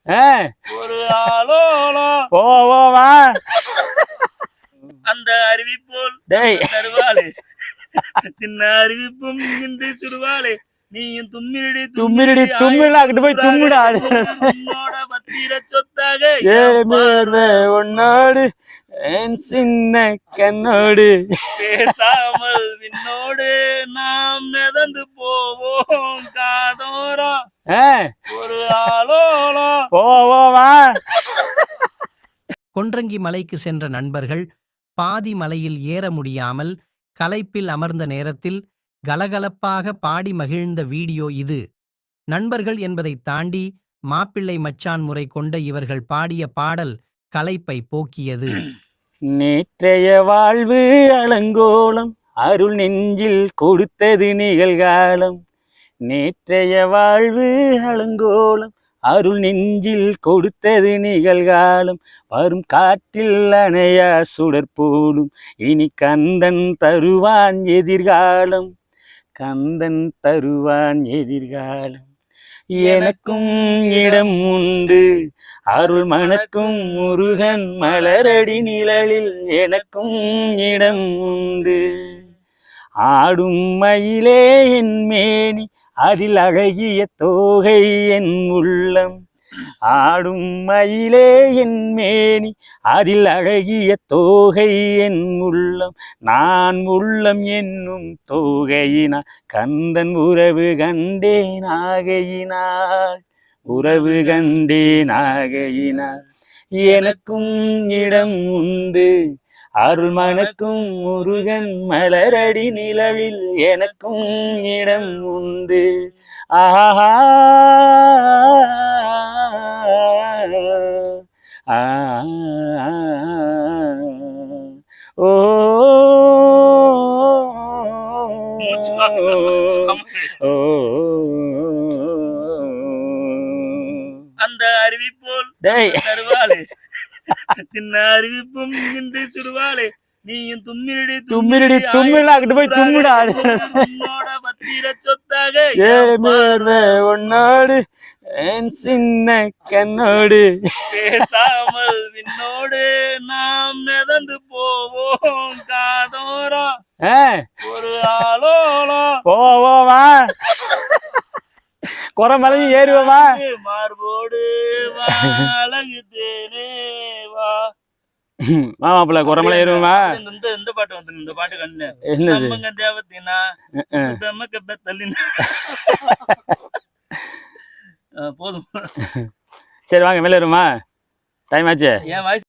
ஒரு ஆளோலோ போவா அந்த அருவி போல் தருவாளே சின்ன அறிவிப்பும் இன்று சுடுவாளே நீயும் தும்மிரடி தும்மிரடி தும்மிடா அங்கிட்டு போய் தும்மிடா உன்னோட பத்திர சொத்தாக உன்னோடு சின்ன கண்ணோடு பேசாமல் விண்ணோடு நாம் மிதந்து போவோம் காதோரம் ஒரு ஆளோலோ போவா. கொன்றங்கி மலைக்கு சென்ற நண்பர்கள் பாதி மலையில் ஏற முடியாமல் களைப்பில் அமர்ந்த நேரத்தில் கலகலப்பாக பாடி மகிழ்ந்த வீடியோ இது. நண்பர்கள் என்பதை தாண்டி மாப்பிள்ளை மச்சான் முறை கொண்ட இவர்கள் பாடிய பாடல் களைப்பை போக்கியது. நேற்றைய வாழ்வு அலங்கோலம் அருள் நெஞ்சில் கொடுத்தது நிகழ்காலம். நேற்றைய வாழ்வு அலங்கோலம் அருள் நெஞ்சில் கொடுத்தது நிகழ்காலம். வரும் காற்றில் அணையா சுடர் போடும் இனி கந்தன் தருவான் எதிர்காலம். கந்தன் தருவான் எதிர்காலம். எனக்கும் இடம் உண்டு அருள் மணக்கும் முருகன் மலரடி நிழலில் எனக்கும் இடம் உண்டு. ஆடும் மயிலே என் மேனி அதில் அழகிய தோகை என் உள்ளம். ஆடும் மயிலே என் மேனி அதில் அழகிய தோகை என் உள்ளம். நான் உள்ளம் என்னும் தோகையினால் கந்தன் உறவு கண்டேன் ஆகையினால். உறவு கண்டேன் ஆகையினால் எனக்கும் இடம் உண்டு அருள் மணக்கும் முருகன் மலரடி நிலவில் எனக்கும் இடம் உண்டு. ஆஹா ஓ அந்த அருவி போல் தருவாளே சின்ன அறிவிப்பும் இன்று சுடுவாளே நீயும் தும்மிரடி தும்மிடா அங்கிட்டு போய் தும்மிடா உன்னோட பத்திர சொத்தாக உன்னோடு சின்ன கண்ணோடு பேசாமல் விண்ணோடு நாம் மிதந்து போவோம் காதோரம் ஒரு ஆளோலோ போவா. குரமலையும் ஏறுவமா மார்போடு அழகு தேனே வா. மாப்பிள்ள குரமலை ஏறுவமா. இந்த பாட்டு வந்து இந்த பாட்டு கண்ணு என்னது தேவத்தினா தள்ளினா போதும். சரி வாங்க மேல ஏறுமா, டைம் ஆச்சு. என் வாய்ஸ்